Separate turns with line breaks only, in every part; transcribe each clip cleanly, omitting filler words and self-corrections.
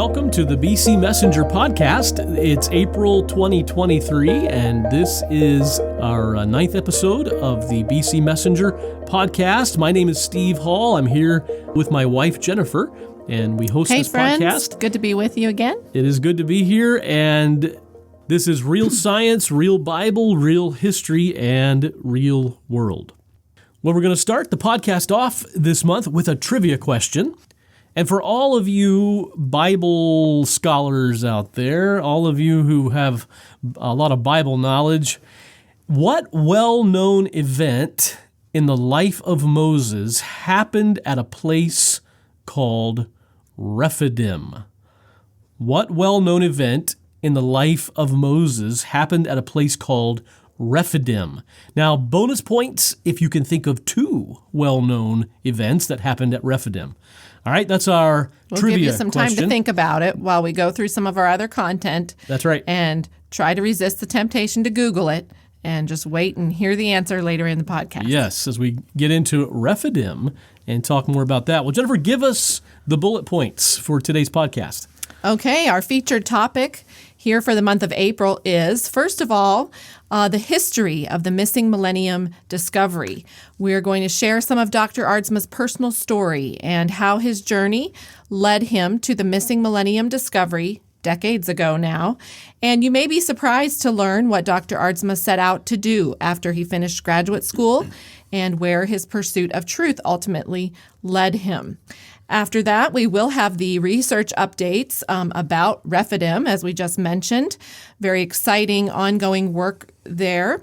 welcome to the BC Messenger podcast. It's April 2023, and this is our ninth episode of the BC Messenger podcast. My name is Steve Hall. I'm here with my wife, Jennifer, and we host this
friends.
podcast.
Good to be with you again.
It is good to be here, and this is real science, real Bible, real history, and real world. Well, we're going to start the podcast off this month with a trivia question. And for all of you Bible scholars out there, all of you who have a lot of Bible knowledge, what well-known event in the life of Moses happened at a place called Rephidim? What well-known event in the life of Moses happened at a place called Rephidim? Now, bonus points if you can think of two well-known events that happened at Rephidim. All right, that's our trivia question.
We'll give you some time to think about it while we go through some of our other content.
That's right.
And try to resist the temptation to Google it and just wait and hear the answer later in the podcast.
Yes, as we get into Rephidim and talk more about that. Well, Jennifer, give us the bullet points for today's podcast.
Okay, our featured topic here for the month of April is, first of all, the history of the Missing Millennium discovery. We're going to share some of Dr. Aardsma's personal story and how his journey led him to the Missing Millennium discovery decades ago now. And you may be surprised to learn what Dr. Aardsma set out to do after he finished graduate school and where his pursuit of truth ultimately led him. After that, we will have the research updates about Rephidim, as we just mentioned. Very exciting ongoing work there.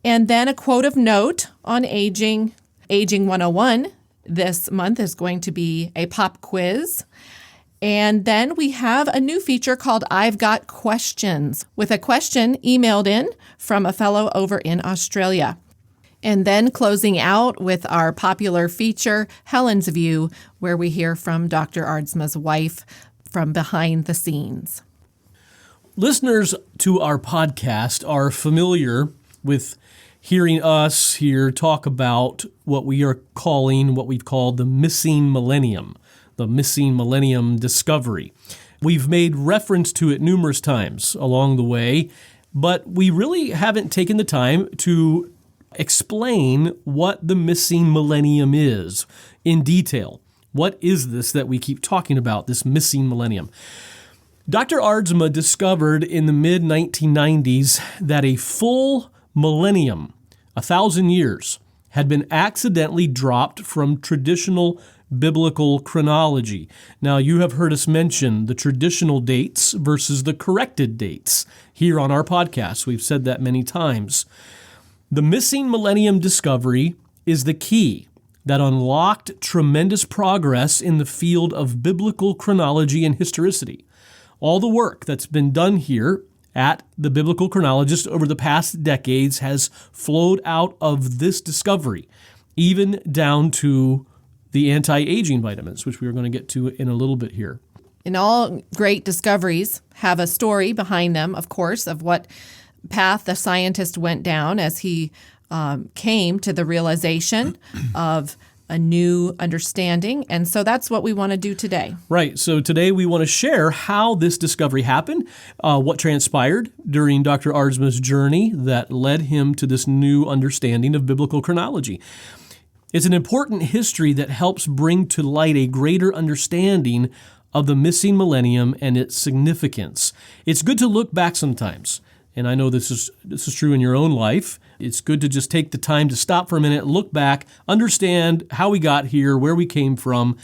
And then a quote of note on aging. Aging 101 this month is going to be a pop quiz. And then we have a new feature called I've Got Questions, with a question emailed in from a fellow over in Australia. And then closing out with our popular feature, Helen's View, where we hear from Dr. Aardsma's wife from behind the scenes.
Listeners to our podcast are familiar with hearing us here talk about what we've called the Missing Millennium, the Missing Millennium discovery. We've made reference to it numerous times along the way, but we really haven't taken the time to explain what the Missing Millennium is in detail. What is this that we keep talking about, this Missing Millennium? Dr. Aardsma discovered in the mid-1990s that a full millennium, 1,000 years, had been accidentally dropped from traditional biblical chronology. Now, you have heard us mention the traditional dates versus the corrected dates here on our podcast. We've said that many times. The Missing Millennium discovery is the key that unlocked tremendous progress in the field of biblical chronology and historicity. All the work that's been done here at the Biblical Chronologist over the past decades has flowed out of this discovery, even down to the anti-aging vitamins, which we are going to get to in a little bit here.
And all great discoveries have a story behind them, of course, of what path the scientist went down as he came to the realization of a new understanding. And so that's what we want to do today.
Right. So today we want to share how this discovery happened, what transpired during Dr. Aardsma's journey that led him to this new understanding of biblical chronology. It's an important history that helps bring to light a greater understanding of the missing millennium and its significance. It's good to look back sometimes. And I know this is true in your own life. It's good to just take the time to stop for a minute, look back, understand how we got here, where we came from,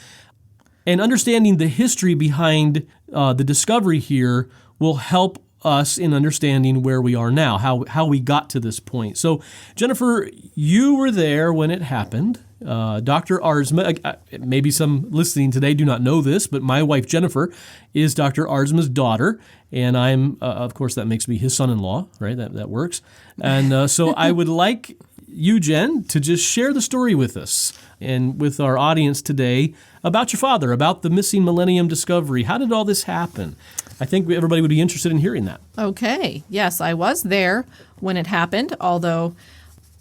and understanding the history behind the discovery here will help us in understanding where we are now, how we got to this point. So, Jennifer, you were there when it happened. Dr. Aardsma, maybe some listening today do not know this, but my wife, Jennifer, is Dr. Aardsma's daughter, and I'm, of course, that makes me his son-in-law, right? That works. And so I would like you, Jen, to just share the story with us and with our audience today about your father, about the Missing Millennium discovery. How did all this happen? I think everybody would be interested in hearing that.
Okay. Yes, I was there when it happened, although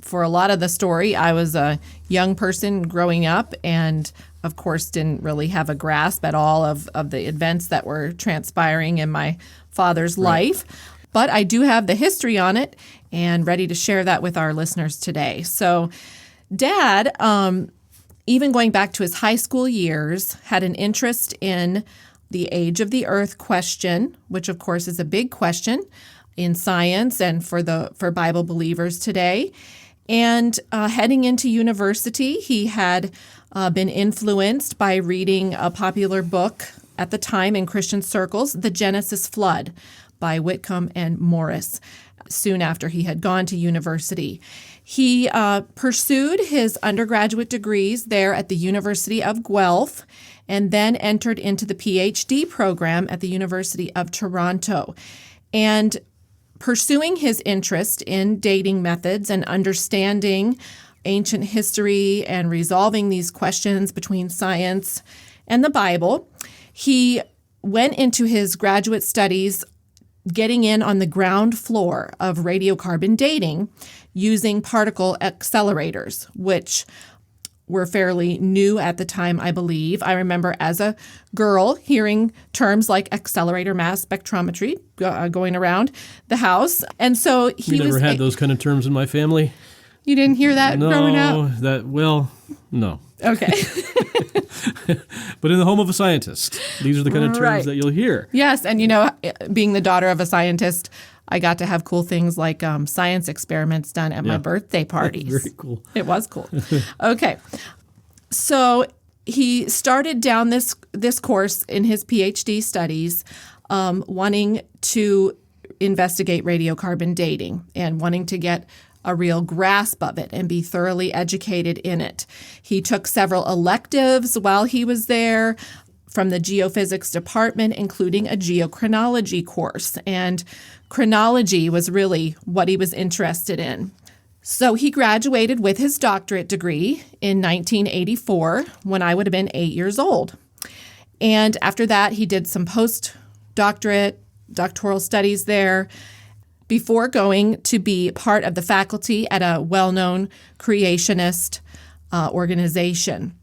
for a lot of the story, I was a young person growing up and of course, didn't really have a grasp at all of the events that were transpiring in my father's life. But I do have the history on it and ready to share that with our listeners today. So Dad, even going back to his high school years, had an interest in the age of the earth question, which of course is a big question in science and for Bible believers today. And heading into university, he had been influenced by reading a popular book at the time in Christian circles, The Genesis Flood by Whitcomb and Morris, soon after he had gone to university. He pursued his undergraduate degrees there at the University of Guelph and then entered into the PhD program at the University of Toronto. And pursuing his interest in dating methods and understanding ancient history and resolving these questions between science and the Bible, he went into his graduate studies getting in on the ground floor of radiocarbon dating using particle accelerators, which were fairly new at the time, I believe. I remember as a girl hearing terms like accelerator mass spectrometry going around the house. And so he
never had those kind of terms in my family?
You didn't hear that growing up?
No.
Okay.
But in the home of a scientist, these are the kind of terms that you'll hear.
Yes, and being the daughter of a scientist, I got to have cool things like science experiments done at my birthday parties.
Very cool.
It was cool. Okay. So he started down this course in his PhD studies, wanting to investigate radiocarbon dating and wanting to get a real grasp of it and be thoroughly educated in it. He took several electives while he was there from the geophysics department, including a geochronology course. And chronology was really what he was interested in. So he graduated with his doctorate degree in 1984 when I would have been 8 years old. And after that, he did some doctoral studies there before going to be part of the faculty at a well-known creationist organization.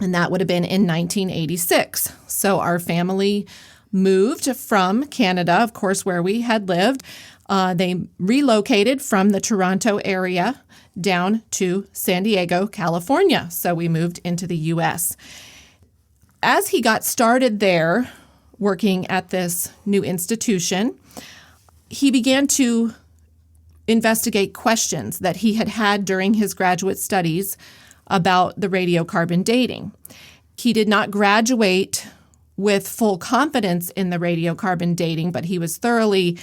And that would have been in 1986. So our family moved from Canada, of course, where we had lived. They relocated from the Toronto area down to San Diego, California. So we moved into the U.S. As he got started there, working at this new institution, he began to investigate questions that he had had during his graduate studies about the radiocarbon dating. He did not graduate with full confidence in the radiocarbon dating, but he was thoroughly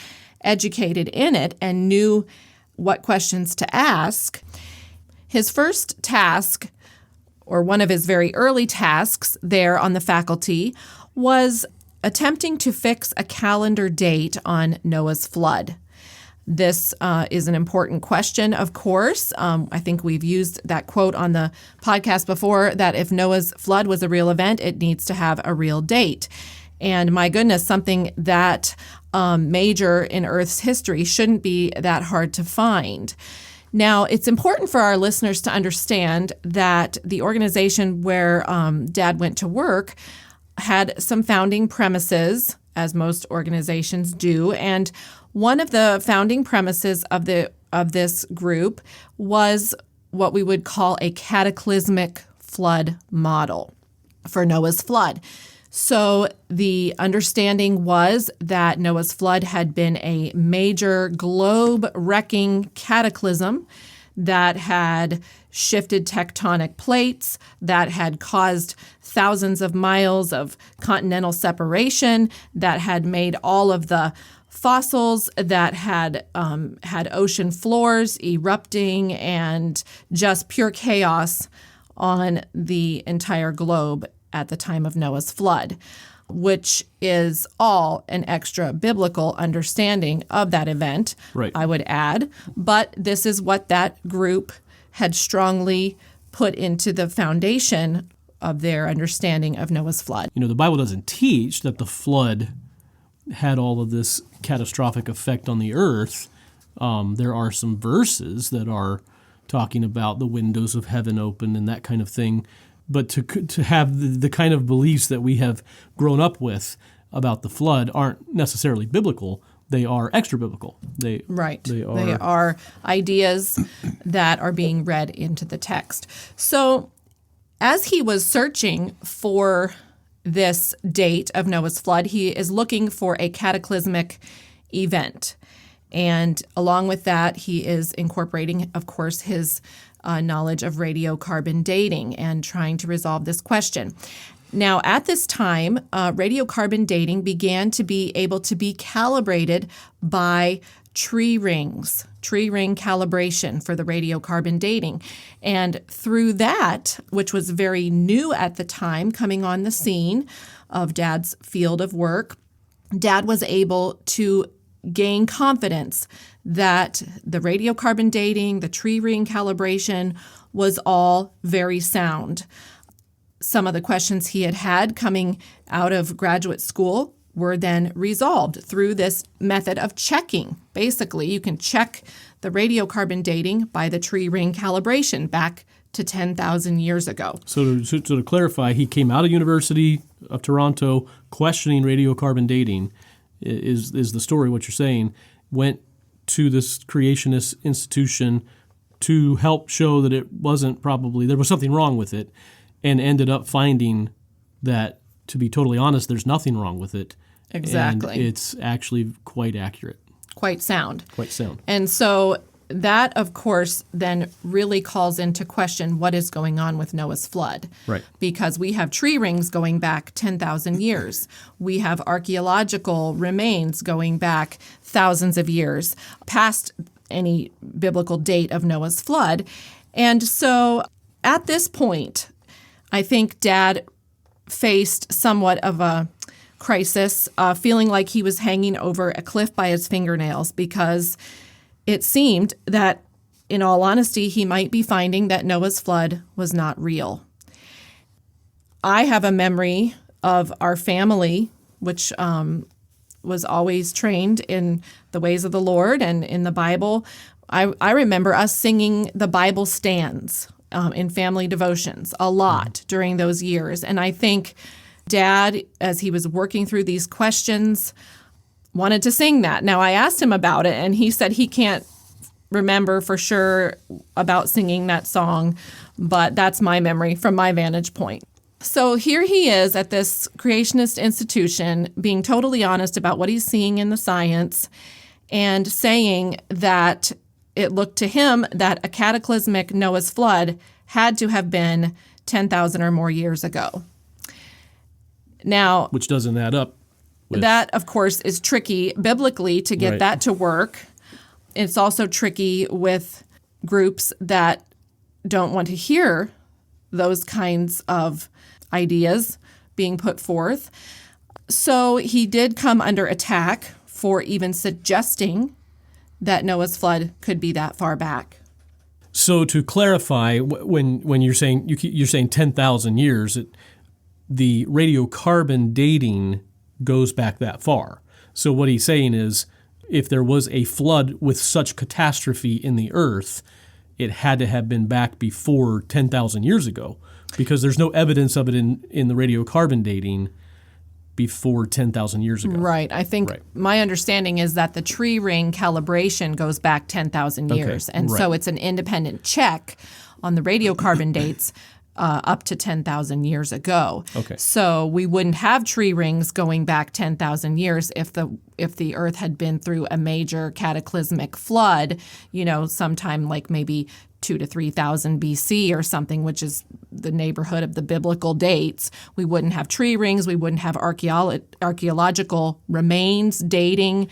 educated in it and knew what questions to ask. His first task, or one of his very early tasks there on the faculty, was attempting to fix a calendar date on Noah's flood. This is an important question, of course. I think we've used that quote on the podcast before, that if Noah's flood was a real event, it needs to have a real date. And my goodness, something that major in Earth's history shouldn't be that hard to find. Now, it's important for our listeners to understand that the organization where Dad went to work had some founding premises, as most organizations do, and one of the founding premises of this group was what we would call a cataclysmic flood model for Noah's flood. So the understanding was that Noah's flood had been a major globe-wrecking cataclysm that had shifted tectonic plates, that had caused thousands of miles of continental separation, that had made all of the fossils that had ocean floors erupting, and just pure chaos on the entire globe at the time of Noah's flood, which is all an extra biblical understanding of that event,
right,
I would add. But this is what that group had strongly put into the foundation of their understanding of Noah's flood.
You know, the Bible doesn't teach that the flood had all of this catastrophic effect on the earth. There are some verses that are talking about the windows of heaven open and that kind of thing. But to have the kind of beliefs that we have grown up with about the flood aren't necessarily biblical. They are extra biblical. They
are ideas that are being read into the text. So as he was searching for this date of Noah's flood, he is looking for a cataclysmic event. And along with that, he is incorporating, of course, his knowledge of radiocarbon dating and trying to resolve this question. Now, at this time, radiocarbon dating began to be able to be calibrated by tree ring calibration for the radiocarbon dating. And through that, which was very new at the time, coming on the scene of Dad's field of work, Dad was able to gain confidence that the radiocarbon dating, the tree ring calibration was all very sound. Some of the questions he had coming out of graduate school were then resolved through this method of checking. Basically, you can check the radiocarbon dating by the tree ring calibration back to 10,000 years ago.
So to clarify, he came out of University of Toronto questioning radiocarbon dating, is the story what you're saying, went to this creationist institution to help show that it wasn't probably, there was something wrong with it, and ended up finding that, to be totally honest, there's nothing wrong with it.
Exactly.
And it's actually quite accurate.
Quite sound.
Quite sound.
And so that, of course, then really calls into question what is going on with Noah's flood.
Right.
Because we have tree rings going back 10,000 years. We have archaeological remains going back thousands of years past any biblical date of Noah's flood. And so at this point, I think Dad faced somewhat of a crisis, feeling like he was hanging over a cliff by his fingernails, because it seemed that, in all honesty, he might be finding that Noah's flood was not real. I have a memory of our family, which was always trained in the ways of the Lord and in the Bible. I remember us singing the Bible stands in family devotions a lot during those years. And I think Dad, as he was working through these questions, wanted to sing that. Now, I asked him about it, and he said he can't remember for sure about singing that song, but that's my memory from my vantage point. So here he is at this creationist institution, being totally honest about what he's seeing in the science and saying that it looked to him that a cataclysmic Noah's flood had to have been 10,000 or more years ago. Now,
which doesn't add up.
That, of course, is tricky biblically to get that to work. It's also tricky with groups that don't want to hear those kinds of ideas being put forth. So he did come under attack for even suggesting that Noah's flood could be that far back.
So to clarify, when you're saying 10,000 years, the radiocarbon dating goes back that far. So what he's saying is, if there was a flood with such catastrophe in the earth, it had to have been back before 10,000 years ago, because there's no evidence of it in the radiocarbon dating before 10,000 years ago.
Right. I think my understanding is that the tree ring calibration goes back 10,000 years. And so it's an independent check on the radiocarbon dates up to 10,000 years ago.
Okay.
So we wouldn't have tree rings going back 10,000 years if the Earth had been through a major cataclysmic flood, sometime like maybe 2,000 to 3,000 BC or something, which is the neighborhood of the biblical dates. We wouldn't have tree rings. We wouldn't have archaeological remains dating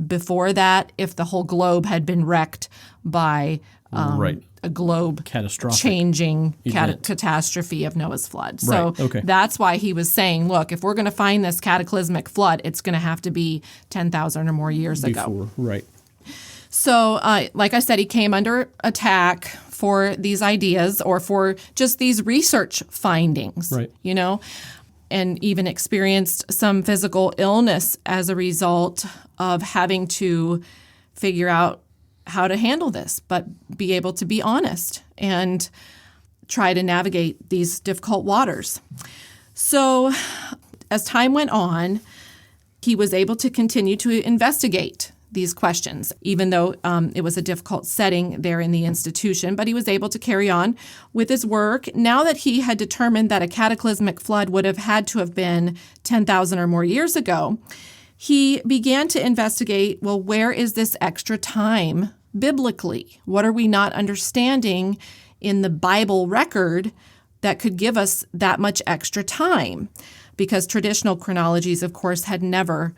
before that if the whole globe had been wrecked by a globe changing catastrophe of Noah's flood. So that's why he was saying, look, if we're going to find this cataclysmic flood, it's going to have to be 10,000 or more years ago.
Right.
So, like I said, he came under attack for these ideas or for just these research findings, and even experienced some physical illness as a result of having to figure out how to handle this, but be able to be honest. And try to navigate these difficult waters. So as time went on, he was able to continue to investigate these questions, even though it was a difficult setting there in the institution, but he was able to carry on with his work. Now that he had determined that a cataclysmic flood would have had to have been 10,000 or more years ago, he began to investigate, well, where is this extra time biblically? What are we not understanding in the Bible record that could give us that much extra time? Because traditional chronologies, of course, had never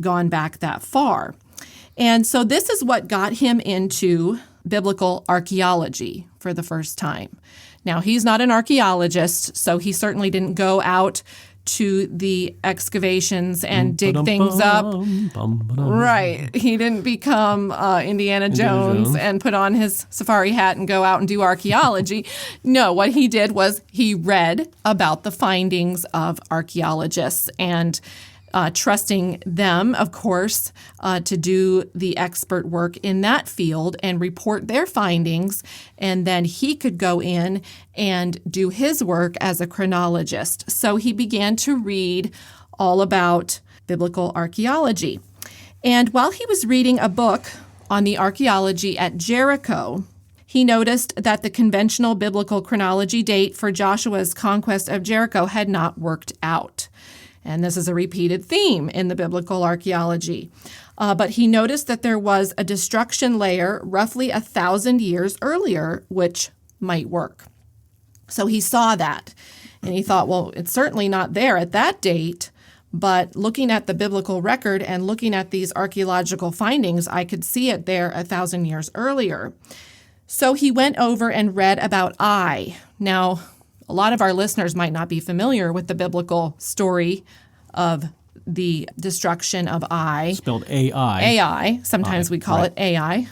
gone back that far. And so this is what got him into biblical archaeology for the first time. Now, he's not an archaeologist, so he certainly didn't go out to the excavations and dig things up. Right. He didn't become Indiana Jones and put on his safari hat and go out and do archaeology. No, what he did was he read about the findings of archaeologists and trusting them, of course, to do the expert work in that field and report their findings. And then he could go in and do his work as a chronologist. So he began to read all about biblical archaeology. And while he was reading a book on the archaeology at Jericho, he noticed that the conventional biblical chronology date for Joshua's conquest of Jericho had not worked out. And this is a repeated theme in the biblical archaeology. But he noticed that there was a destruction layer roughly 1,000 years earlier, which might work. So he saw that, and he thought, well, it's certainly not there at that date, but looking at the biblical record and looking at these archaeological findings, I could see it there 1,000 years earlier. So he went over and read about Ai. Now, a lot of our listeners might not be familiar with the biblical story of the destruction of Ai.
Spelled A-I.
A-I. Sometimes we call it A-I.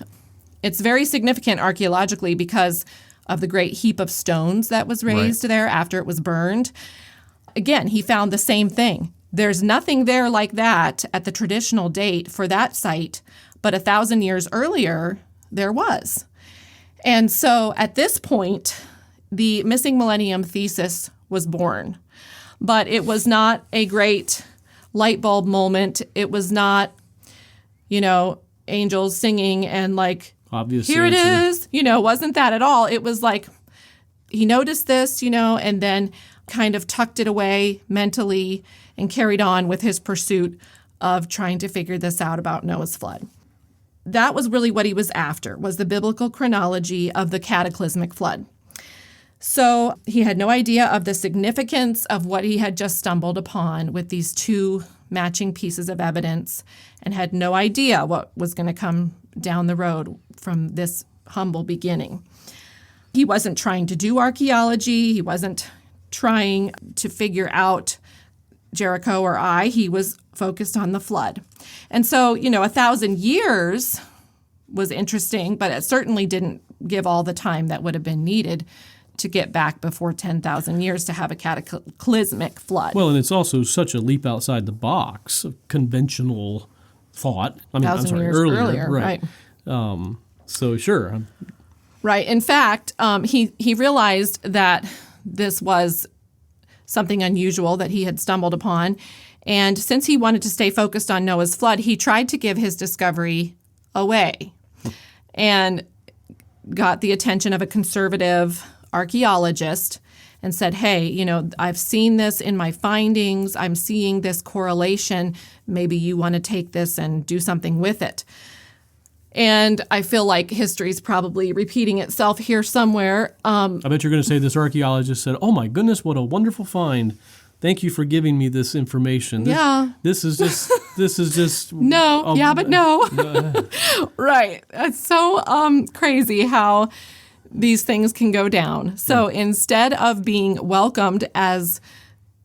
It's very significant archaeologically because of the great heap of stones that was raised there after it was burned. Again, he found the same thing. There's nothing there like that at the traditional date for that site, but 1,000 years earlier, there was. And so at this point, the Missing Millennium thesis was born. But it was not a great light bulb moment. It was not, angels singing and like,
obvious
here
answer.
It is. Wasn't that at all. It was like he noticed this, and then kind of tucked it away mentally and carried on with his pursuit of trying to figure this out about Noah's flood. That was really what he was after, was the biblical chronology of the cataclysmic flood. So he had no idea of the significance of what he had just stumbled upon with these two matching pieces of evidence and had no idea what was going to come down the road from this humble beginning. He wasn't trying to do archaeology. He wasn't trying to figure out Jericho or Ai. He was focused on the flood. And so, 1,000 years was interesting, but it certainly didn't give all the time that would have been needed to get back before 10,000 years to have a cataclysmic flood.
Well, and it's also such a leap outside the box of conventional thought.
Years earlier. Right.
So sure.
Right. In fact, he realized that this was something unusual that he had stumbled upon. And since he wanted to stay focused on Noah's flood, he tried to give his discovery away and got the attention of a conservative archaeologist and said, hey, I've seen this in my findings. I'm seeing this correlation. Maybe you want to take this and do something with it. And I feel like history is probably repeating itself here somewhere.
I bet you're going to say this archaeologist said, oh my goodness, what a wonderful find. Thank you for giving me this information. This is just.
No, but no. Right. That's so crazy how these things can go down. So instead of being welcomed as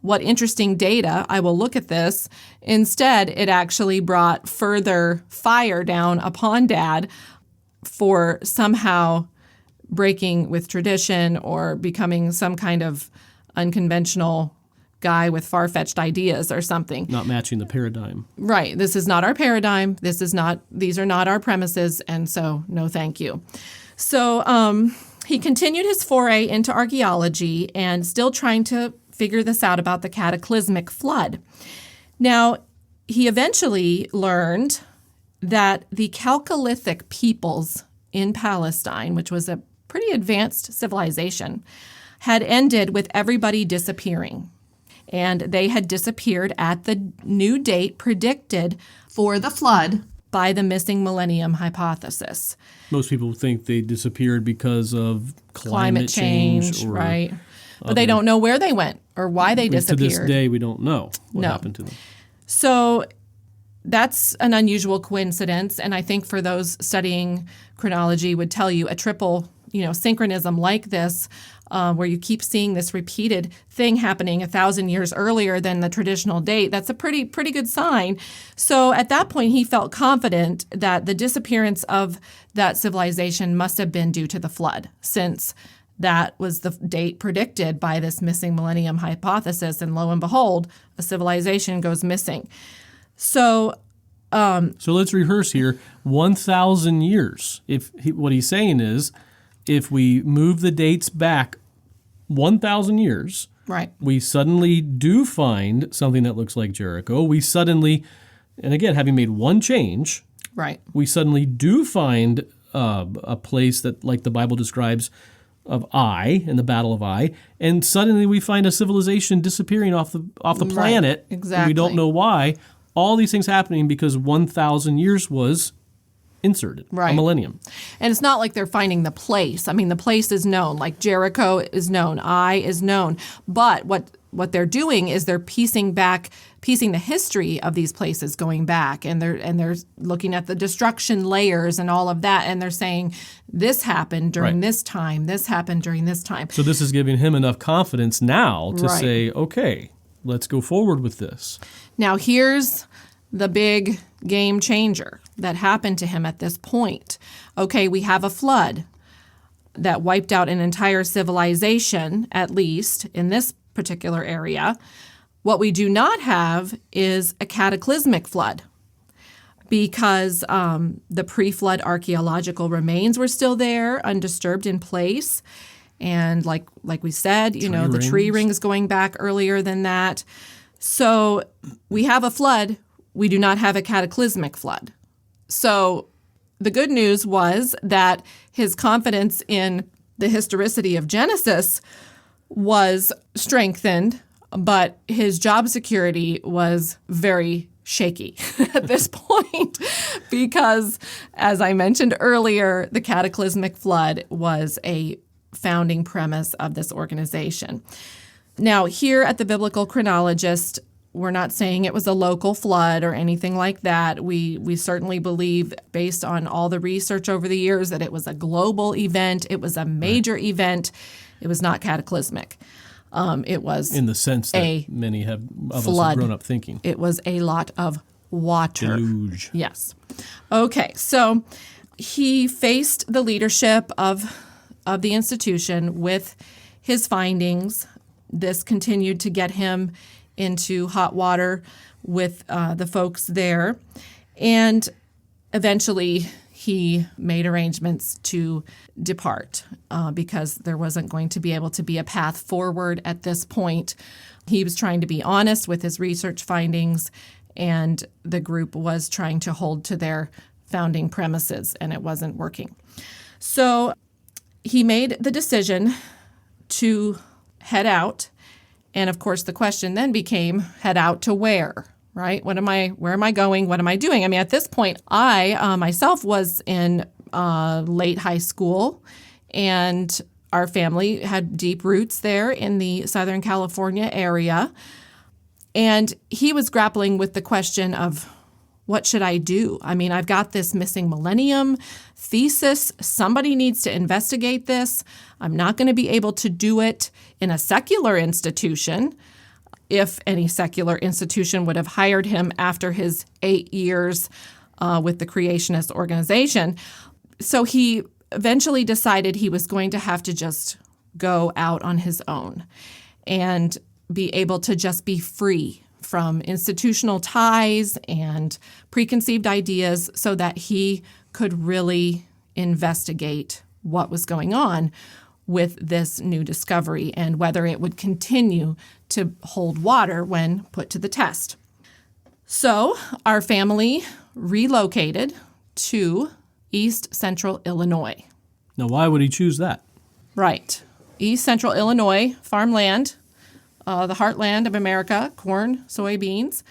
what interesting data, I will look at this, instead it actually brought further fire down upon Dad for somehow breaking with tradition or becoming some kind of unconventional guy with far-fetched ideas or something.
Not matching the paradigm.
Right. This is not our paradigm. These are not our premises, and so no thank you. So he continued his foray into archaeology and still trying to figure this out about the cataclysmic flood. Now, he eventually learned that the Chalcolithic peoples in Palestine, which was a pretty advanced civilization, had ended with everybody disappearing. And they had disappeared at the new date predicted for the flood by the Missing Millennium hypothesis.
Most people think they disappeared because of climate
change,
or
right? But they don't know where they went or why they disappeared.
To this day, we don't know what happened to them.
So that's an unusual coincidence, and I think for those studying chronology would tell you a triple, synchronism like this, where you keep seeing this repeated thing happening 1,000 years earlier than the traditional date. That's a pretty good sign. So at that point, he felt confident that the disappearance of that civilization must have been due to the flood, since that was the date predicted by this missing millennium hypothesis, and lo and behold, a civilization goes missing. So
let's rehearse here. 1,000 years. What he's saying is, if we move the dates back 1,000 years,
right,
we suddenly do find something that looks like Jericho. We suddenly, and again, having made one change,
right,
we suddenly do find a place that, like the Bible describes, of Ai, in the Battle of Ai, and suddenly we find a civilization disappearing off the planet.
Right, exactly.
We don't know why. All these things happening because 1,000 years was inserted,
right,
a millennium.
And it's not like they're finding the place. I mean, the place is known, like Jericho is known, Ai is known. But what they're doing is they're piecing the history of these places going back, and they're looking at the destruction layers and all of that, and they're saying this happened during this time, this happened during this time.
So this is giving him enough confidence now to
Right.
say, okay, let's go forward with this.
Now here's the big game changer that happened to him at this point. Okay, we have a flood that wiped out an entire civilization, at least in this particular area. What we do not have is a cataclysmic flood, because the pre-flood archaeological remains were still there, undisturbed in place. And like we said, the tree rings going back earlier than that. So we have a flood. We do not have a cataclysmic flood. So the good news was that his confidence in the historicity of Genesis was strengthened, but his job security was very shaky at this point, because, as I mentioned earlier, the cataclysmic flood was a founding premise of this organization. Now, here at the Biblical Chronologist, we're not saying it was a local flood or anything like that. We certainly believe, based on all the research over the years, that it was a global event. It was a major event. It was not cataclysmic. It was
in the sense that many of us have grown up thinking.
It was a lot of water.
Deluge.
Yes. Okay, so he faced the leadership of the institution with his findings. This continued to get him into hot water with the folks there. And eventually he made arrangements to depart because there wasn't going to be able to be a path forward at this point. He was trying to be honest with his research findings, and the group was trying to hold to their founding premises, and it wasn't working. So he made the decision to head out. And of course, the question then became, head out to where, right? Where am I going? What am I doing? I mean, at this point, I myself was in late high school, and our family had deep roots there in the Southern California area. And he was grappling with the question of, what should I do? I mean, I've got this missing millennium thesis. Somebody needs to investigate this. I'm not going to be able to do it in a secular institution, if any secular institution would have hired him after his 8 years with the creationist organization. So he eventually decided he was going to have to just go out on his own and be able to just be free from institutional ties and preconceived ideas, so that he could really investigate what was going on with this new discovery and whether it would continue to hold water when put to the test. So our family relocated to East Central Illinois.
Now, why would he choose that?
Right. East Central Illinois, farmland, the heartland of America, corn, soybeans.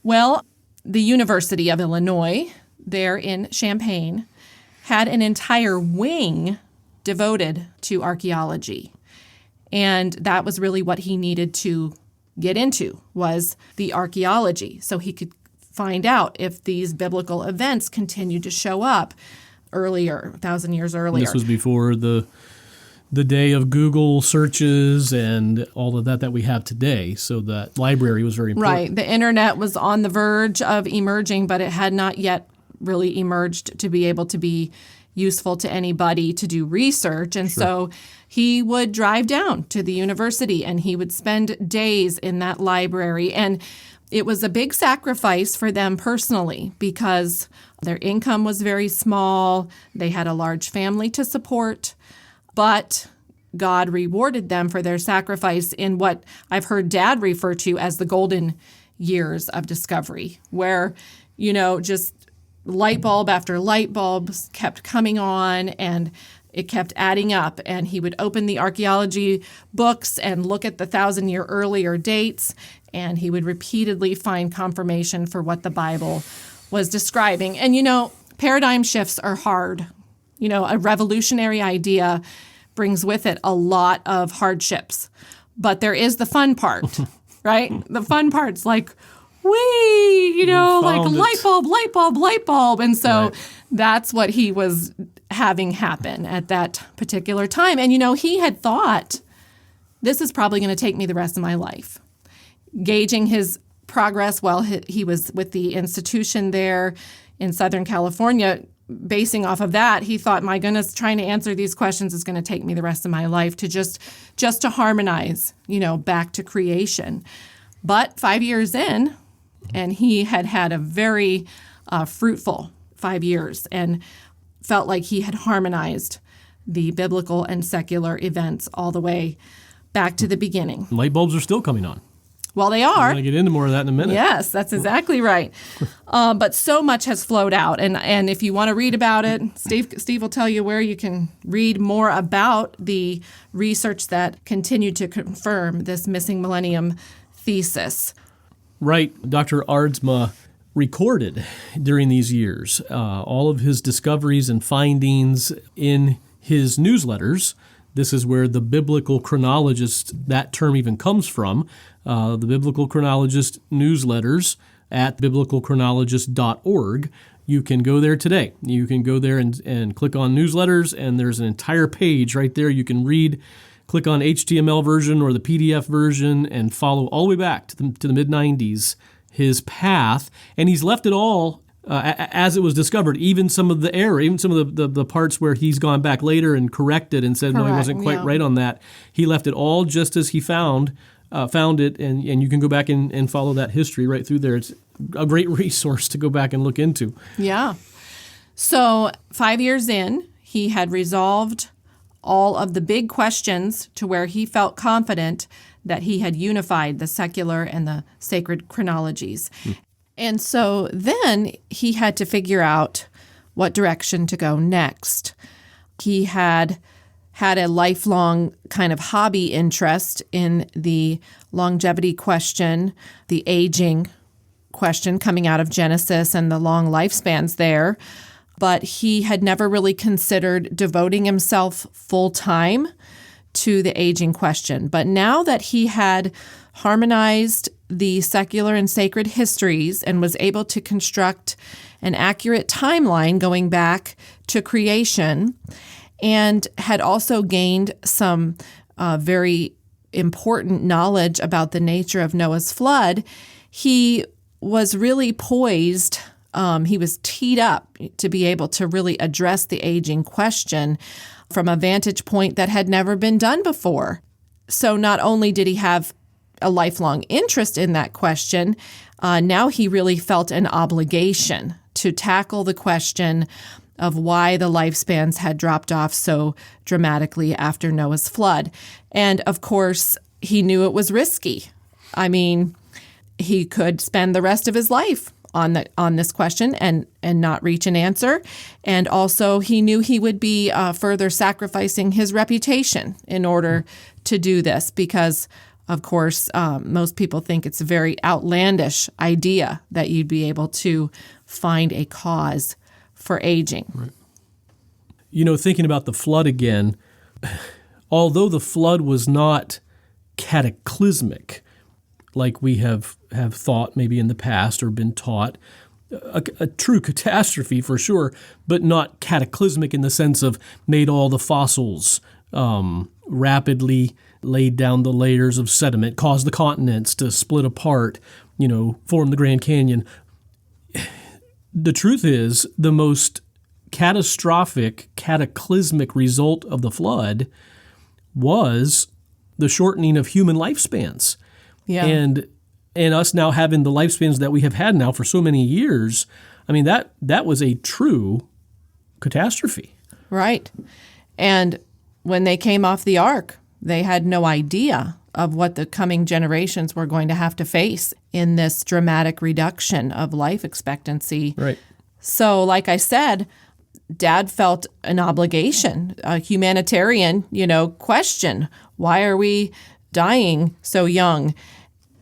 Well, the University of Illinois, there in Champaign, had an entire wing devoted to archaeology. And that was really what he needed to get into, was the archaeology, so he could find out if these biblical events continued to show up earlier, 1,000 years earlier.
This was before the day of Google searches and all of that we have today. So that library was very important.
Right. The internet was on the verge of emerging, but it had not yet really emerged to be able to be useful to anybody to do research. And so he would drive down to the university and he would spend days in that library. And it was a big sacrifice for them personally because their income was very small. They had a large family to support. But God rewarded them for their sacrifice in what I've heard Dad refer to as the golden years of discovery, where, just light bulb after light bulb kept coming on and it kept adding up. And he would open the archaeology books and look at the 1,000-year earlier dates, and he would repeatedly find confirmation for what the Bible was describing. And, paradigm shifts are hard. A revolutionary idea brings with it a lot of hardships. But there is the fun part, right? The fun part's like, light bulb. And so that's what he was having happen at that particular time. And, he had thought, this is probably going to take me the rest of my life. Gauging his progress while he was with the institution there in Southern California, basing off of that, he thought, my goodness, trying to answer these questions is going to take me the rest of my life to just to harmonize, back to creation. But 5 years in, and he had a very fruitful 5 years and felt like he had harmonized the biblical and secular events all the way back to the beginning.
Light bulbs are still coming on.
Well, they are.
We're going to get into more of that in a minute.
Yes, that's exactly right. But so much has flowed out. And if you want to read about it, Steve will tell you where you can read more about the research that continued to confirm this Missing Millennium thesis.
Right. Dr. Aardsma recorded during these years all of his discoveries and findings in his newsletters. This is where the biblical chronologist, that term even comes from, the biblical chronologist newsletters at biblicalchronologist.org. You can go there today. You can go there and click on newsletters, and there's an entire page right there you can read. Click on HTML version or the PDF version and follow all the way back to the mid-90s, his path. And he's left it all as it was discovered, even some of the error, even some of the parts where he's gone back later and corrected and said, no, he wasn't quite right on that. He left it all just as he found it, and you can go back and follow that history right through there. It's a great resource to go back and look into.
Yeah. So 5 years in, he had resolved all of the big questions to where he felt confident that he had unified the secular and the sacred chronologies. And so then he had to figure out what direction to go next. He had a lifelong kind of hobby interest in the longevity question, the aging question coming out of Genesis and the long lifespans there. But he had never really considered devoting himself full time to the aging question. But now that he had harmonized the secular and sacred histories and was able to construct an accurate timeline going back to creation, and had also gained some very important knowledge about the nature of Noah's flood, he was really poised. He was teed up to be able to really address the aging question from a vantage point that had never been done before. So not only did he have a lifelong interest in that question, now he really felt an obligation to tackle the question of why the lifespans had dropped off so dramatically after Noah's flood. And of course, he knew it was risky. I mean, he could spend the rest of his life on this question and not reach an answer. And also, he knew he would be further sacrificing his reputation in order to do this because, of course, most people think it's a very outlandish idea that you'd be able to find a cause for aging.
Right. You know, thinking about the flood again, although the flood was not cataclysmic, like we have thought maybe in the past or been taught, a true catastrophe for sure, but not cataclysmic in the sense of made all the fossils rapidly laid down the layers of sediment, caused the continents to split apart, form the Grand Canyon. The truth is, the most catastrophic, cataclysmic result of the flood was the shortening of human lifespans.
Yeah.
And us now having the lifespans that we have had now for so many years, I mean, that was a true catastrophe.
Right. And when they came off the ark, they had no idea of what the coming generations were going to have to face in this dramatic reduction of life expectancy.
Right.
So, like I said, Dad felt an obligation, a humanitarian, question. Why are we dying so young?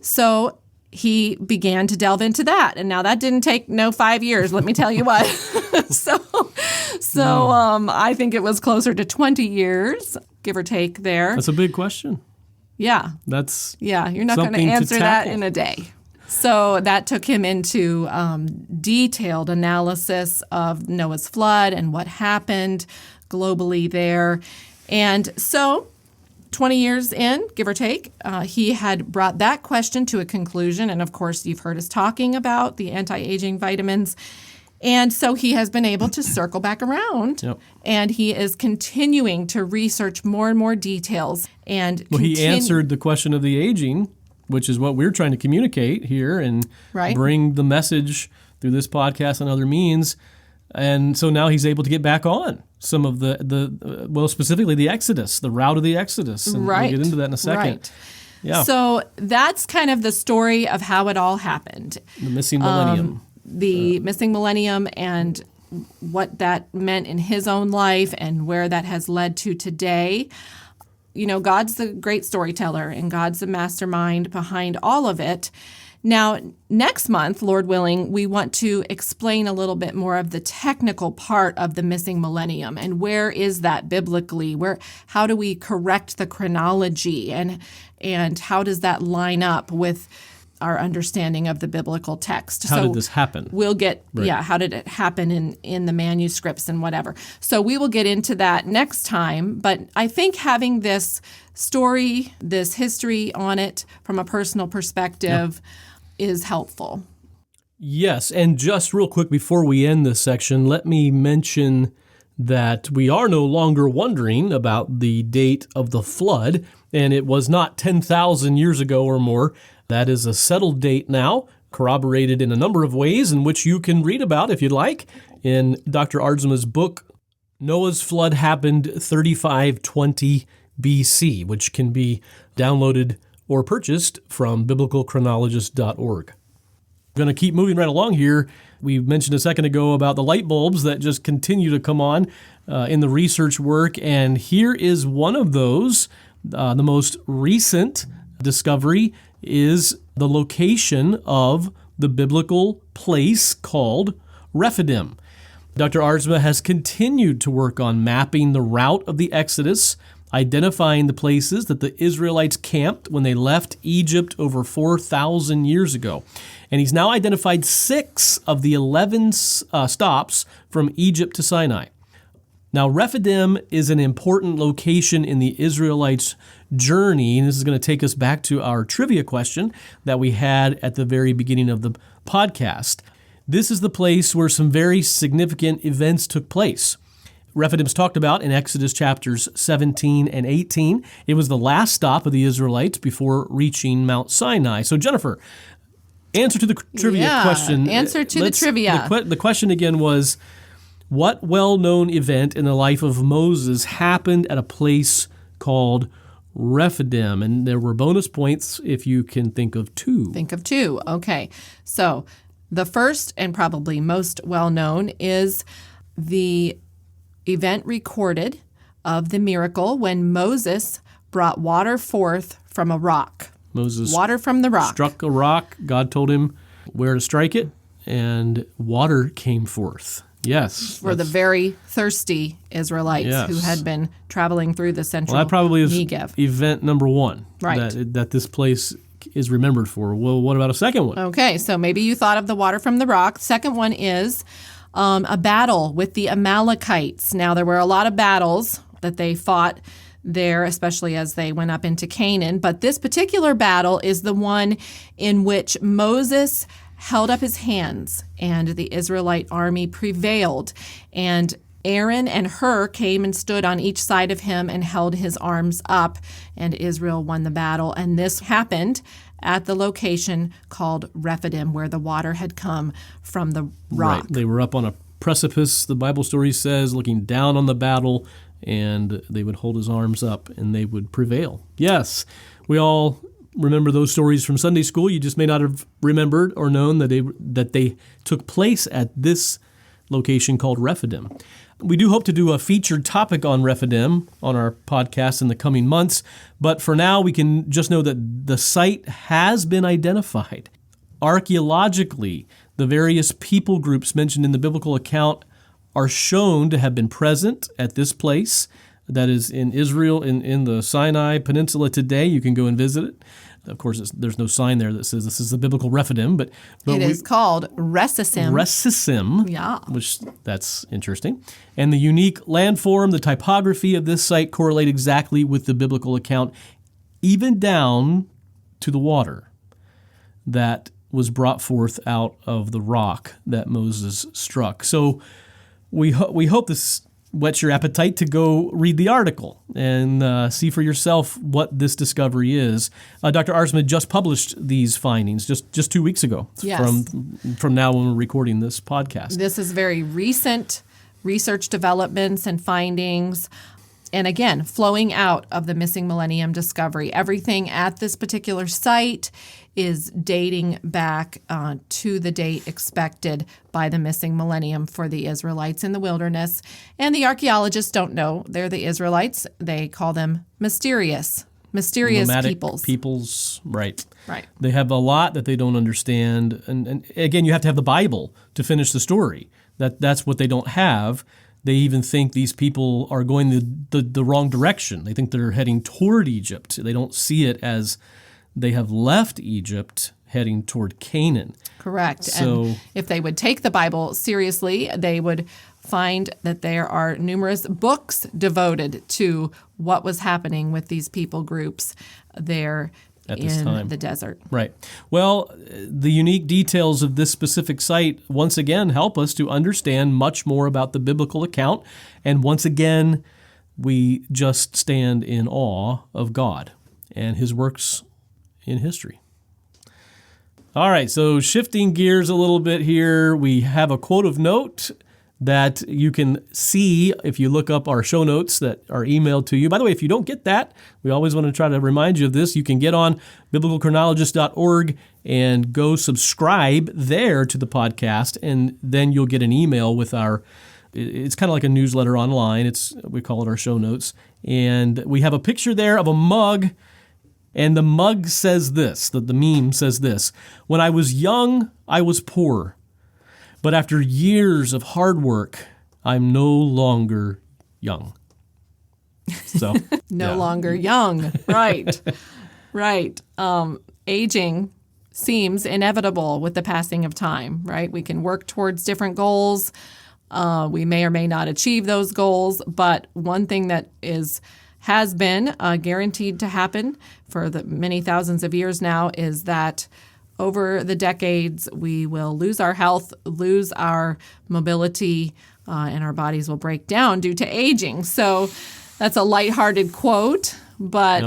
So he began to delve into that. And now that didn't take 5 years, let me tell you what. So I think it was closer to 20 years, give or take there.
That's a big question.
Yeah. You're not going to answer that in a day. So that took him into detailed analysis of Noah's flood and what happened globally there. And so 20 years in, give or take, he had brought that question to a conclusion. And of course, you've heard us talking about the anti-aging vitamins. And so he has been able to circle back around. Yep. And he is continuing to research more and more details. And
he answered the question of the aging, which is what we're trying to communicate here and bring the message through this podcast and other means. And so now he's able to get back on some of specifically the Exodus, the route of the Exodus. And we'll get into that in a second.
Right.
Yeah.
So that's kind of the story of how it all happened.
The Missing Millennium.
The Missing Millennium and what that meant in his own life and where that has led to today. God's the great storyteller and God's the mastermind behind all of it. Now, next month, Lord willing, we want to explain a little bit more of the technical part of the Missing Millennium and where is that biblically? How do we correct the chronology and how does that line up with our understanding of the biblical text?
How did this happen?
We'll get, how did it happen in the manuscripts and whatever. So we will get into that next time. But I think having this story, this history on it from a personal perspective is helpful.
Yes, and just real quick before we end this section, let me mention that we are no longer wondering about the date of the flood, and it was not 10,000 years ago or more. That is a settled date now, corroborated in a number of ways, in which you can read about, if you'd like, in Dr. Aardsma's book, Noah's Flood Happened 3520 BC, which can be downloaded or purchased from biblicalchronologist.org. We're going to keep moving right along here. We mentioned a second ago about the light bulbs that just continue to come on in the research work, and here is one of those. The most recent discovery is the location of the biblical place called Rephidim. Dr. Aardsma has continued to work on mapping the route of the Exodus, identifying the places that the Israelites camped when they left Egypt over 4,000 years ago. And he's now identified 6 of the 11 stops from Egypt to Sinai. Now, Rephidim is an important location in the Israelites' journey, and this is going to take us back to our trivia question that we had at the very beginning of the podcast. This is the place where some very significant events took place. Rephidim's talked about in Exodus chapters 17 and 18. It was the last stop of the Israelites before reaching Mount Sinai. So, Jennifer, answer to the trivia question.
Answer to the trivia.
The question again was, What well-known event in the life of Moses happened at a place called Rephidim? And there were bonus points if you can think of two.
Think of two. Okay. So the first and probably most well-known is the event recorded of the miracle when Moses brought water forth from a rock.
Moses
Water from the rock.
struck a rock. God told him where to strike it, and water came forth. Yes.
For the very thirsty Israelites
Yes.
who had been traveling through the central
Well, that probably is
Negev.
event number one.
Right.
That this place is remembered for. Well, what about a second one?
Okay, so maybe you thought of the water from the rock. Second one is a battle with the Amalekites. Now, there were a lot of battles that they fought there, especially as they went up into Canaan. But this particular battle is the one in which Moses held up his hands and the Israelite army prevailed. And Aaron and Hur came and stood on each side of him and held his arms up, and Israel won the battle. And this happened at the location called Rephidim, where the water had come from the rock.
Right. They were up on a precipice, the Bible story says, looking down on the battle, and they would hold his arms up and they would prevail. Yes, we all remember those stories from Sunday school. You just may not have remembered or known that they took place at this location called Rephidim. We do hope to do a featured topic on Rephidim on our podcast in the coming months, but for now we can just know that the site has been identified. Archaeologically, the various people groups mentioned in the biblical account are shown to have been present at this place that is in Israel, in the Sinai Peninsula today. You can go and visit it. Of course, there's no sign there that says this is the biblical Rephidim, but
It is called Rephidim.
Rephidim,
Yeah.
which that's interesting. And the unique landform, the typography of this site correlate exactly with the biblical account, even down to the water that was brought forth out of the rock that Moses struck. So we hope this whets your appetite to go read the article and see for yourself what this discovery is. Dr. Aardsma just published these findings just 2 weeks ago.
Yes.
From now when we're recording this podcast.
This is very recent research developments and findings. And again, flowing out of the Missing Millennium discovery. Everything at this particular site is dating back to the date expected by the Missing Millennium for the Israelites in the wilderness. And the archaeologists don't know they're the Israelites. They call them mysterious
Nomadic
peoples.
Right.
Right.
They have a lot that they don't understand. And again, you have to have the Bible to finish the story. That's what they don't have. They even think these people are going the wrong direction. They think they're heading toward Egypt. They don't see it as they have left Egypt heading toward Canaan.
Correct.
So,
and if they would take the Bible seriously, they would find that there are numerous books devoted to what was happening with these people groups there
At this
in
time.
the desert.
Right. Well, the unique details of this specific site once again help us to understand much more about the biblical account. And once again, we just stand in awe of God and his works in history. All right, so shifting gears a little bit here, we have a quote of note that you can see if you look up our show notes that are emailed to you. By the way, if you don't get that, we always want to try to remind you of this. You can get on biblicalchronologist.org and go subscribe there to the podcast, and then you'll get an email with it's kind of like a newsletter online. We call it our show notes. And we have a picture there of a mug, and the mug says this, the meme says this: "When I was young, I was poor. But after years of hard work, I'm no longer young." So
No longer young. Right. Right. Aging seems inevitable with the passing of time, right? We can work towards different goals. We may or may not achieve those goals, but one thing that has been guaranteed to happen for the many thousands of years now is that over the decades, we will lose our health, lose our mobility, and our bodies will break down due to aging. So that's a lighthearted quote, but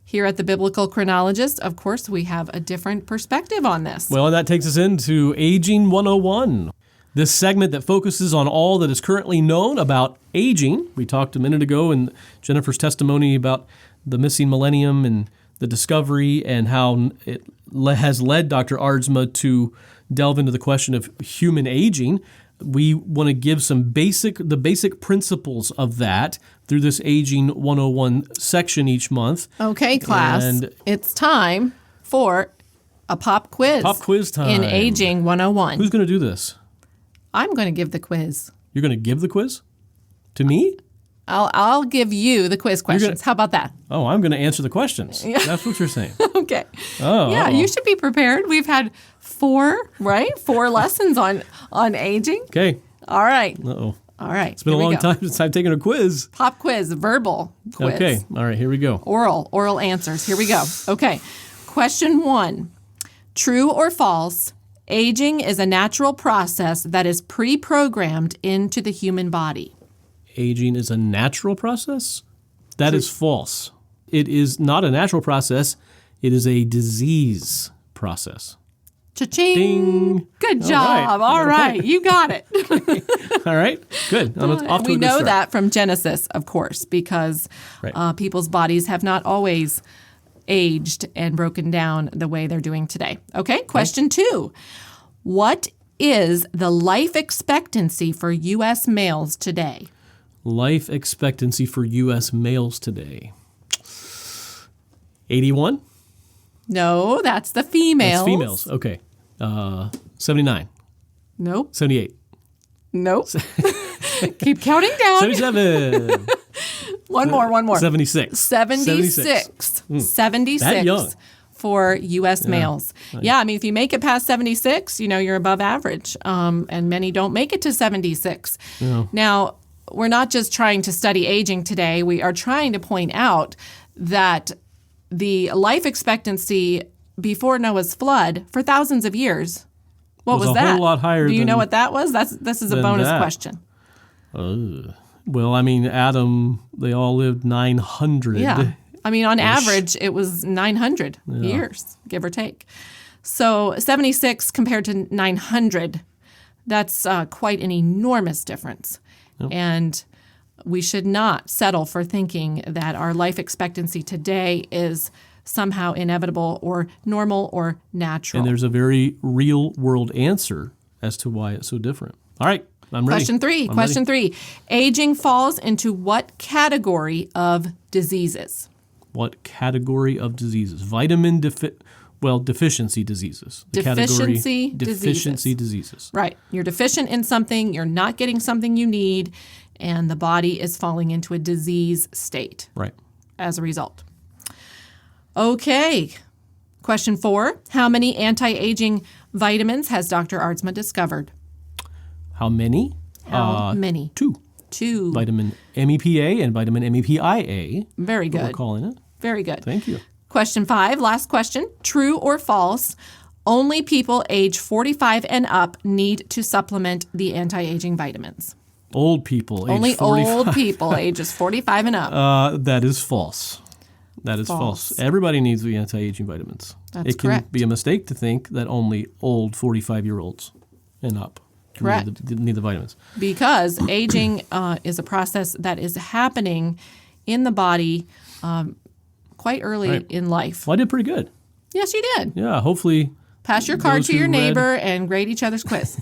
here at the Biblical Chronologist, of course, we have a different perspective on this.
Well, and that takes us into Aging 101. This segment that focuses on all that is currently known about aging. We talked a minute ago in Jennifer's testimony about the missing millennium and the discovery and how it has led Dr. Aardsma to delve into the question of human aging. We want to give the basic principles of that through this Aging 101 section each month.
Okay, class.
And
it's time for a pop quiz.
Pop quiz time.
In Aging 101.
Who's going to do this?
I'm going to give the quiz.
You're going to give the quiz? To me?
I'll give you the quiz questions. How about that?
Oh, I'm going to answer the questions. Yeah. That's what you're saying.
Okay.
Oh.
Yeah, you should be prepared. We've had 4 lessons on aging.
Okay.
All right.
Uh-oh.
All right.
It's been a long time since I've taken a quiz.
Pop quiz, verbal quiz.
Okay. All right, here we go.
Oral answers. Here we go. Okay. Question 1. True or false? Aging is a natural process that is pre-programmed into the human body.
Aging is a natural process? That is false. It is not a natural process. It is a disease process.
Cha-ching.
Ding.
Good job. All right. You got it.
All right. Good. Off to
We
a good
know
start.
that from Genesis, of course, because people's bodies have not always aged and broken down the way they're doing today. Okay. Question 2. What is the life expectancy for U.S. males today?
Life expectancy for U.S. males today. 81?
No, that's the females.
That's females. Okay. 79.
Nope.
78.
Nope. Keep counting down.
77.
One more.
76.
76. 76
That young.
for U.S. males. Yeah, I mean, if you make it past 76, you're above average. And many don't make it to 76.
Yeah.
Now, we're not just trying to study aging today. We are trying to point out that the life expectancy before Noah's flood for thousands of years, what was that?
A whole lot higher.
Do you know what that was? This is a bonus question.
Well, I mean, Adam, they all lived 900.
Yeah. I mean, on average, it was 900 years, give or take. So 76 compared to 900, that's quite an enormous difference. Yep. And we should not settle for thinking that our life expectancy today is somehow inevitable or normal or natural.
And there's a very real world answer as to why it's so different. All right, I'm ready.
Question 3. Aging falls into what category of diseases?
What category of diseases? Deficiency diseases. Deficiency diseases.
Right. You're deficient in something, you're not getting something you need, and the body is falling into a disease state.
Right.
As a result. Okay. Question 4. How many anti-aging vitamins has Dr. Aardsma discovered?
How many?
How many?
2.
2.
Vitamin MEPA and vitamin MEPIA.
Very good.
We're calling it.
Very good.
Thank you.
Question 5, last question. True or false? Only people age 45 and up need to supplement the anti-aging vitamins.
Old people.
Only
45.
old people ages 45 and up.
That is false. That is false. Everybody needs the anti-aging vitamins.
That's
it can
correct.
be a mistake to think that only old 45-year-olds and up need the vitamins.
Because aging is a process that is happening in the body quite early in life.
Well, I did pretty good.
Yes, you did.
Yeah, hopefully.
Pass your card
those
to your
who
neighbor and grade each other's quiz.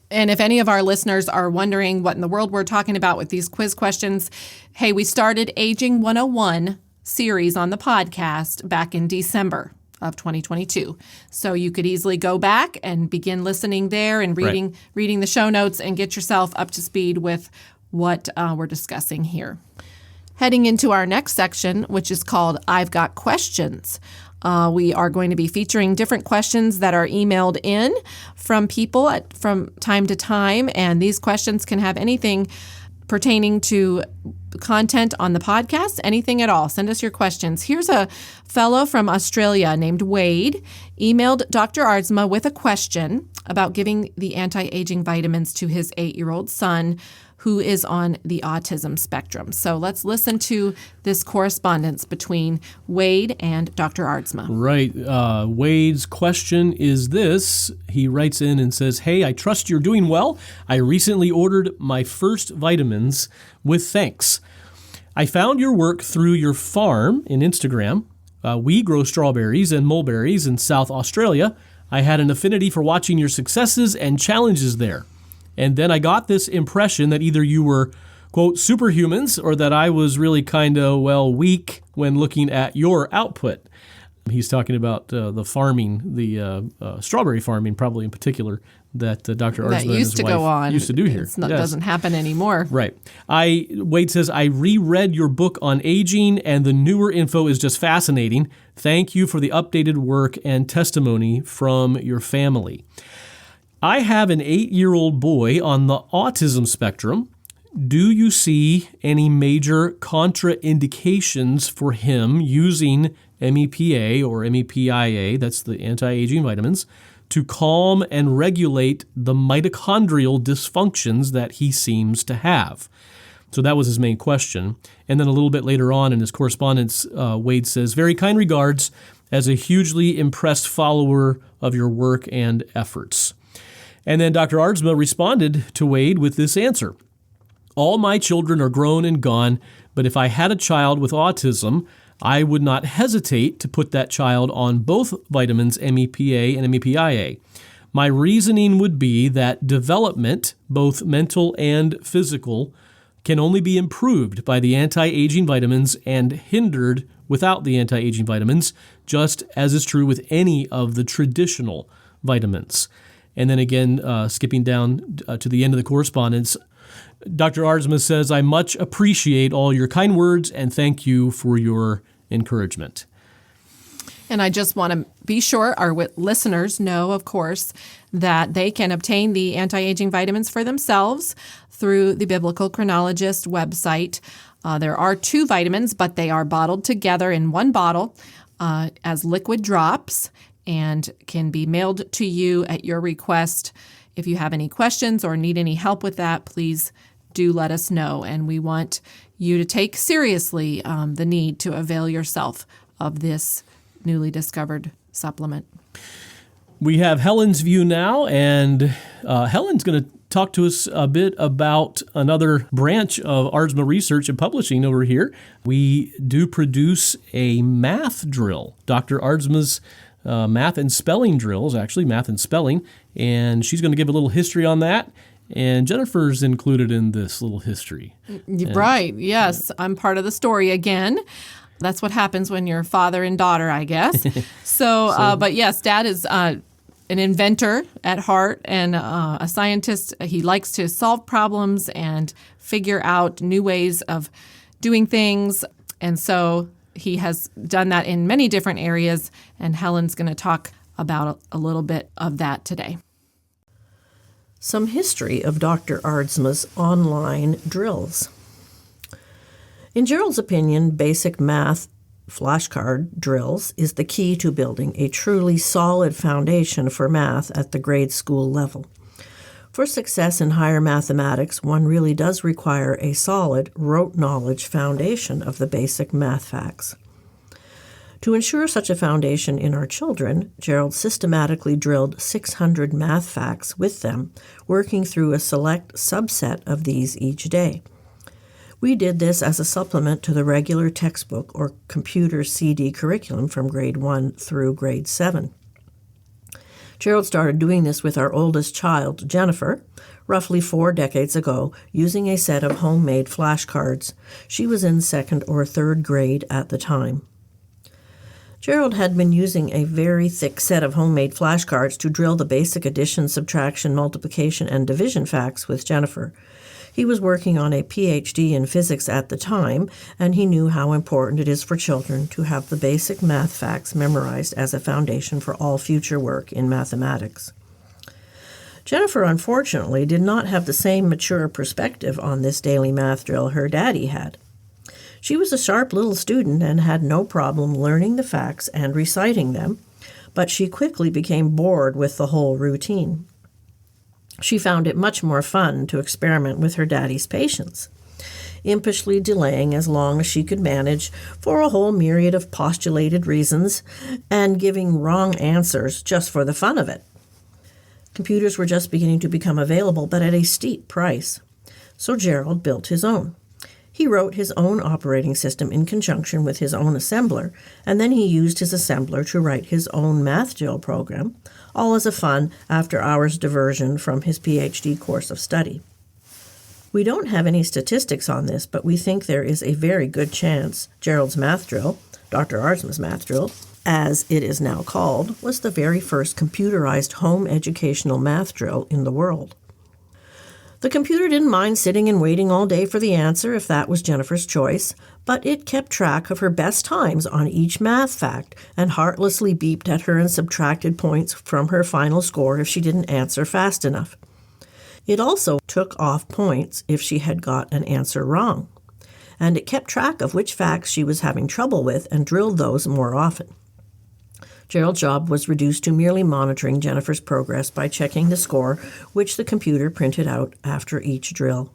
And if any of our listeners are wondering what in the world we're talking about with these quiz questions, hey, we started Aging 101 series on the podcast back in December of 2022. So you could easily go back and begin listening there and reading the show notes and get yourself up to speed with what we're discussing here. Heading into our next section, which is called I've Got Questions. We are going to be featuring different questions that are emailed in from people from time to time, and these questions can have anything pertaining to content on the podcast, anything at all. Send us your questions. Here's a fellow from Australia named Wade, emailed Dr. Aardsma with a question about giving the anti-aging vitamins to his 8-year-old son who is on the autism spectrum. So let's listen to this correspondence between Wade and Dr. Aardsma.
Right. Wade's question is this. He writes in and says, "Hey, I trust you're doing well. I recently ordered my first vitamins with thanks. I found your work through your farm in Instagram. We grow strawberries and mulberries in South Australia. I had an affinity for watching your successes and challenges there. And then I got this impression that either you were, quote, superhumans, or that I was really kind of, weak when looking at your output." He's talking about the farming, the strawberry farming, probably in particular, that Dr. Aardsma and his wife used to do here.
It doesn't happen anymore.
Right. Wade says, "I reread your book on aging, and the newer info is just fascinating. Thank you for the updated work and testimony from your family. I have an 8-year-old boy on the autism spectrum. Do you see any major contraindications for him using MEPA or MEPIA, that's the anti-aging vitamins, to calm and regulate the mitochondrial dysfunctions that he seems to have?" So that was his main question. And then a little bit later on in his correspondence, Wade says, "Very kind regards as a hugely impressed follower of your work and efforts." And then Dr. Aardsma responded to Wade with this answer. "All my children are grown and gone, but if I had a child with autism, I would not hesitate to put that child on both vitamins MEPA and MEPIA. My reasoning would be that development, both mental and physical, can only be improved by the anti-aging vitamins and hindered without the anti-aging vitamins, just as is true with any of the traditional vitamins." And then again, skipping down to the end of the correspondence, Dr. Aardsma says, "I much appreciate all your kind words and thank you for your encouragement."
And I just want to be sure our listeners know, of course, that they can obtain the anti-aging vitamins for themselves through the Biblical Chronologist website. There are 2 vitamins, but they are bottled together in one bottle as liquid drops and can be mailed to you at your request. If you have any questions or need any help with that, please do let us know. And we want you to take seriously the need to avail yourself of this newly discovered supplement.
We have Helen's view now, and Helen's going to talk to us a bit about another branch of Aardsma Research and Publishing over here. We do produce a math drill, Dr. Aardsma's math and spelling drills, actually math and spelling, and she's going to give a little history on that. And Jennifer's included in this little history.
Right, yes. I'm part of the story again. That's what happens when you're father and daughter, I guess. But yes, Dad is an inventor at heart and a scientist. He likes to solve problems and figure out new ways of doing things. And so he has done that in many different areas, and Helen's going to talk about a little bit of that today.
Some history of Dr. Aardsma's online drills. In Gerald's opinion, basic math flashcard drills is the key to building a truly solid foundation for math at the grade school level. For success in higher mathematics, one really does require a solid, rote knowledge foundation of the basic math facts. To ensure such a foundation in our children, Gerald systematically drilled 600 math facts with them, working through a select subset of these each day. We did this as a supplement to the regular textbook or computer CD curriculum from grade 1 through grade 7. Gerald started doing this with our oldest child, Jennifer, roughly 4 decades ago, using a set of homemade flashcards. She was in 2nd or 3rd grade at the time. Gerald had been using a very thick set of homemade flashcards to drill the basic addition, subtraction, multiplication, and division facts with Jennifer. He was working on a PhD in physics at the time, and he knew how important it is for children to have the basic math facts memorized as a foundation for all future work in mathematics. Jennifer, unfortunately, did not have the same mature perspective on this daily math drill her daddy had. She was a sharp little student and had no problem learning the facts and reciting them, but she quickly became bored with the whole routine. She found it much more fun to experiment with her daddy's patience, impishly delaying as long as she could manage for a whole myriad of postulated reasons and giving wrong answers just for the fun of it. Computers were just beginning to become available, but at a steep price. So Gerald built his own. He wrote his own operating system in conjunction with his own assembler, and then he used his assembler to write his own math drill program, all as a fun, after-hours diversion from his PhD course of study. We don't have any statistics on this, but we think there is a very good chance Gerald's math drill, Dr. Aardsma's math drill, as it is now called, was the very first computerized home educational math drill in the world. The computer didn't mind sitting and waiting all day for the answer if that was Jennifer's choice, but it kept track of her best times on each math fact and heartlessly beeped at her and subtracted points from her final score if she didn't answer fast enough. It also took off points if she had got an answer wrong, and it kept track of which facts she was having trouble with and drilled those more often. Gerald's job was reduced to merely monitoring Jennifer's progress by checking the score, which the computer printed out after each drill.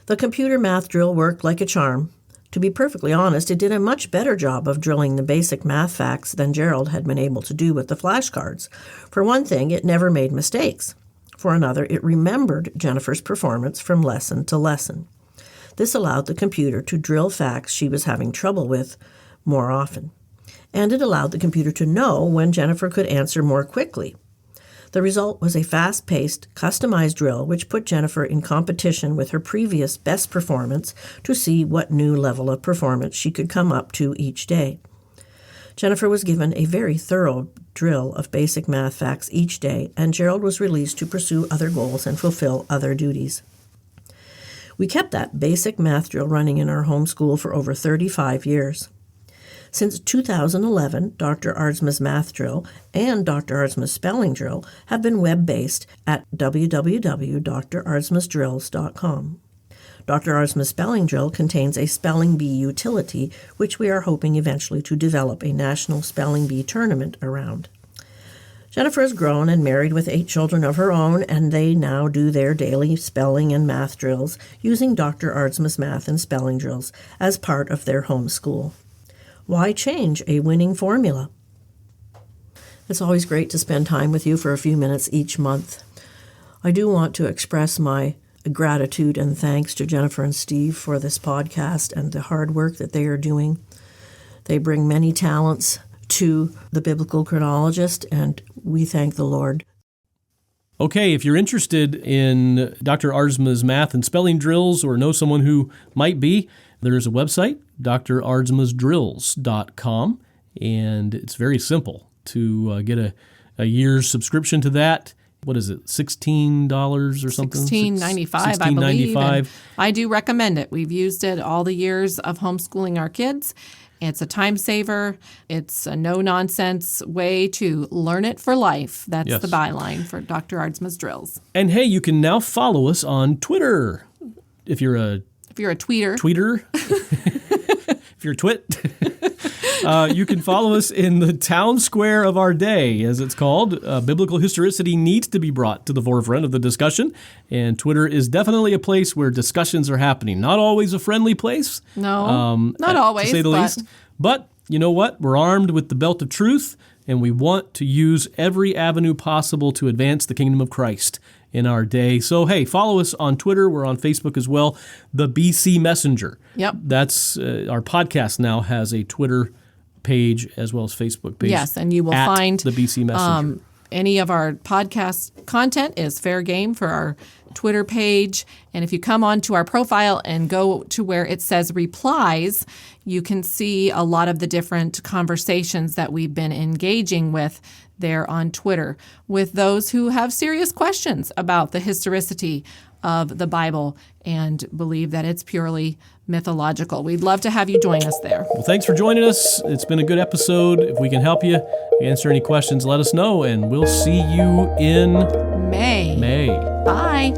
The computer math drill worked like a charm. To be perfectly honest, it did a much better job of drilling the basic math facts than Gerald had been able to do with the flashcards. For one thing, it never made mistakes. For another, it remembered Jennifer's performance from lesson to lesson. This allowed the computer to drill facts she was having trouble with more often. And it allowed the computer to know when Jennifer could answer more quickly. The result was a fast-paced, customized drill which put Jennifer in competition with her previous best performance to see what new level of performance she could come up to each day. Jennifer was given a very thorough drill of basic math facts each day, and Gerald was released to pursue other goals and fulfill other duties. We kept that basic math drill running in our home school for over 35 years. Since 2011, Dr. Aardsma's math drill and Dr. Aardsma's spelling drill have been web-based at www.draardsmasdrills.com. Dr. Aardsma's spelling drill contains a spelling bee utility, which we are hoping eventually to develop a national spelling bee tournament around. Jennifer is grown and married with 8 children of her own, and they now do their daily spelling and math drills using Dr. Aardsma's math and spelling drills as part of their home school. Why change a winning formula? It's always great to spend time with you for a few minutes each month. I do want to express my gratitude and thanks to Jennifer and Steve for this podcast and the hard work that they are doing. They bring many talents to the biblical chronologist, and we thank the Lord.
Okay, if you're interested in Dr. Aardsma's math and spelling drills or know someone who might be, there is a website, draardsmasdrills.com, and it's very simple to get a year's subscription to that. What is it, $16 or something?
$16.95, I believe. And I do recommend it. We've used it all the years of homeschooling our kids. It's a time saver. It's a no-nonsense way to learn it for life. That's the byline for Dr. Aardsma's drills. And
hey, you can now follow us on Twitter. If you're a tweeter. If you're twit, you can follow us in the town square of our day, as it's called. Biblical historicity needs to be brought to the forefront of the discussion, and Twitter is definitely a place where discussions are happening. Not always a friendly place.
No, not always,
to say the least. But you know what? We're armed with the belt of truth, and we want to use every avenue possible to advance the kingdom of Christ in our day. So, hey, follow us on Twitter. We're on Facebook as well. The BC Messenger.
Yep.
That's our podcast now has a Twitter page as well as Facebook page.
Yes, and you will find
the BC Messenger.
Any of our podcast content is fair game for our Twitter page. And if you come onto our profile and go to where it says replies, you can see a lot of the different conversations that we've been engaging with there on Twitter with those who have serious questions about the historicity of the Bible and believe that it's purely mythological. We'd love to have you join us there.
Well, thanks for joining us. It's been a good episode. If we can help you answer any questions, let us know, and we'll see you in
May.
May.
Bye.